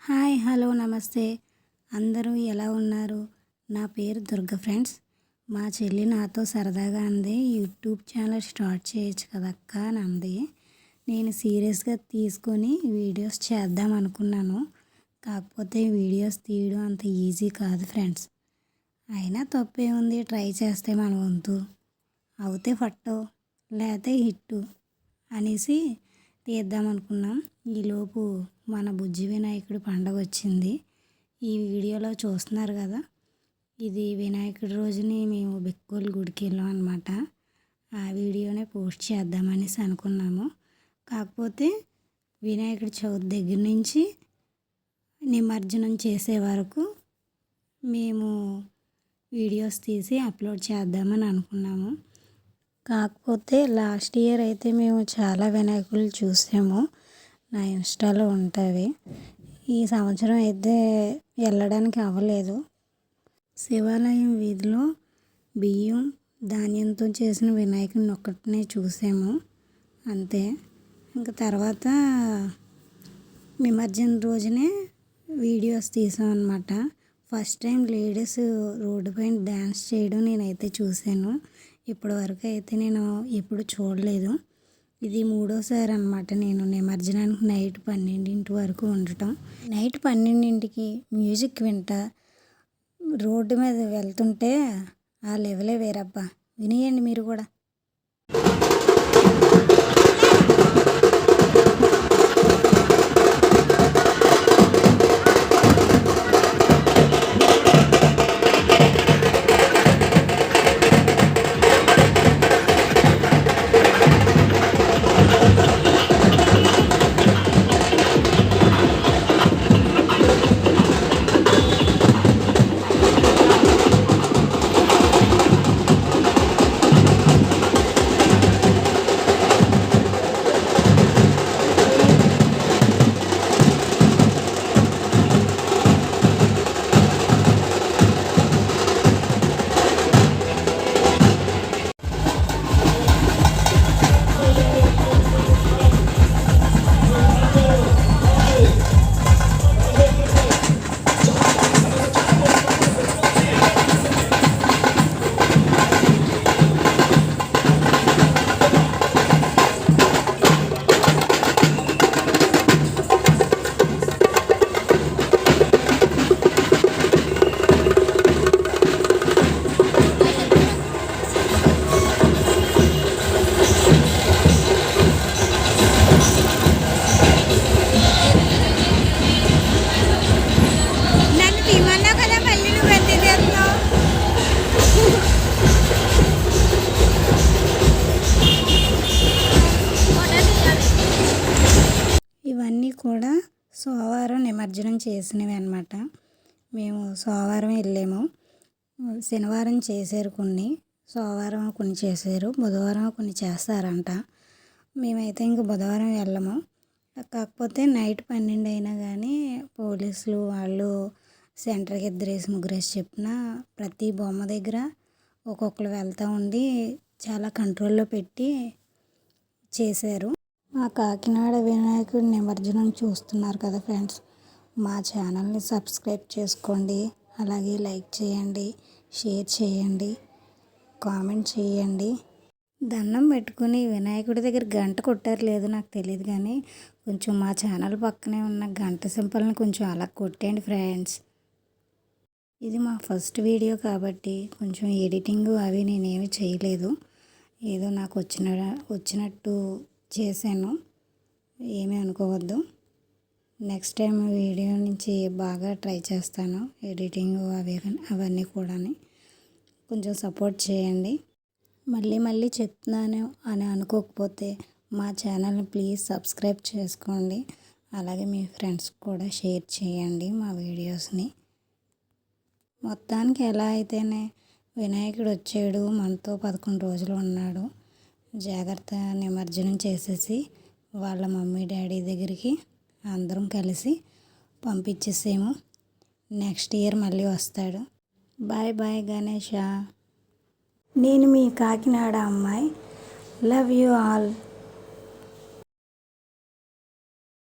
Hi hello నమస్తే. అందరూ ఎలా ఉన్నారు? నా పేరు దుర్గ ఫ్రెండ్స్. మా చెల్లి నాతో సరదాగా అంది, యూట్యూబ్ ఛానల్ స్టార్ట్ చేయొచ్చు కదక్క అని అంది. నేను సీరియస్గా తీసుకొని వీడియోస్ చేద్దాం అనుకున్నాను. కాకపోతే వీడియోస్ తీయడం అంత ఈజీ కాదు ఫ్రెండ్స్. అయినా తప్పేముంది, ట్రై చేస్తే మన వంతు. అవుతే ఫట్టో లేకపోతే హిట్టు అనేసి తీద్దాం అనుకున్నాం. ఈలోపు మన బుజ్జి వినాయకుడి పండగ వచ్చింది. ఈ వీడియోలో చూస్తున్నారు కదా, ఇది వినాయకుడి రోజుని మేము బెక్కోలు గుడికి వెళ్ళాం అనమాట. ఆ వీడియోనే పోస్ట్ చేద్దామనేసి అనుకున్నాము. కాకపోతే వినాయకుడి చవితి దగ్గర నుంచి నిమజ్జనం చేసే వరకు మేము వీడియోస్ తీసి అప్లోడ్ చేద్దామని అనుకున్నాము. కాకపోతే లాస్ట్ ఇయర్ అయితే మేము చాలా వినాయకులు చూసాము, నా ఇన్స్టాలో ఉంటాయి. ఈ సంవత్సరం అయితే వెళ్ళడానికి అవ్వలేదు. శివాలయం వీధిలో బియ్యం ధాన్యంతో చేసిన వినాయకుడిని ఒక్కటినే చూసాము అంతే. ఇంకా తర్వాత నిమజ్జనం రోజునే వీడియోస్ తీసాం అన్నమాట. ఫస్ట్ టైం లేడీస్ రోడ్డు పైన డ్యాన్స్ చేయడం నేనైతే చూశాను. ఇప్పటి వరకు అయితే నేను ఎప్పుడు చూడలేదు. ఇది మూడోసారి అనమాట నేను నిమజ్జనానికి నైట్ 12 వరకు ఉండటం. నైట్ 12కి మ్యూజిక్ వింటా రోడ్డు మీద వెళ్తుంటే ఆ లెవెలే వేరబ్బా. వినియండి మీరు కూడా. ఇవన్నీ కూడా సోమవారం నిమజ్జనం చేసినవి అన్నమాట. మేము సోమవారం వెళ్ళాము. శనివారం చేశారు కొన్ని, సోమవారం కొన్ని చేశారు, బుధవారం కొన్ని చేస్తారంట. మేమైతే ఇంక బుధవారం వెళ్ళము. కాకపోతే నైట్ 12 అయినా కానీ పోలీసులు వాళ్ళు సెంటర్కి 2-3 చెప్పిన ప్రతి బొమ్మ దగ్గర ఒక్కొక్కరు వెళ్తూ ఉండి చాలా కంట్రోల్లో పెట్టి చేశారు. మా కాకినాడ వినాయకుడి నిమజ్జనం చూస్తున్నారు కదా ఫ్రెండ్స్. మా ఛానల్ని సబ్స్క్రైబ్ చేసుకోండి, అలాగే లైక్ చేయండి, షేర్ చేయండి, కామెంట్ చేయండి. దండం పెట్టుకుని వినాయకుడి దగ్గర గంట కొట్టారు లేదో నాకు తెలియదు, కానీ కొంచెం మా ఛానల్ పక్కనే ఉన్న గంట సింబల్ని కొంచెం అలా కొట్టండి ఫ్రెండ్స్. ఇది మా ఫస్ట్ వీడియో కాబట్టి కొంచెం ఎడిటింగ్ అవి నేనేమి చేయలేదు, ఏదో నాకు వచ్చినట్టు చేశాను, ఏమీ అనుకోవద్దు. నెక్స్ట్ టైం వీడియో నుంచి బాగా ట్రై చేస్తాను, ఎడిటింగ్ అవన్నీ కూడా. కొంచెం సపోర్ట్ చేయండి. మళ్ళీ చెప్తున్నాను అని అనుకోకపోతే మా ఛానల్ని ప్లీజ్ సబ్స్క్రైబ్ చేసుకోండి, అలాగే మీ ఫ్రెండ్స్ కూడా షేర్ చేయండి మా వీడియోస్ని. మొత్తానికి ఎలా అయితేనే వినాయకుడు వచ్చాడు, మనతో 11 రోజులు ఉన్నాడు. జాగ్రత్త నిమజ్జనం చేసేసి వాళ్ళ మమ్మీ డాడీ దగ్గరికి అందరం కలిసి పంపించేసాము. నెక్స్ట్ ఇయర్ మళ్ళీ వస్తాడు. Bye bye Ganesha. నేను మీ కాకినాడ అమ్మాయి. Love you all.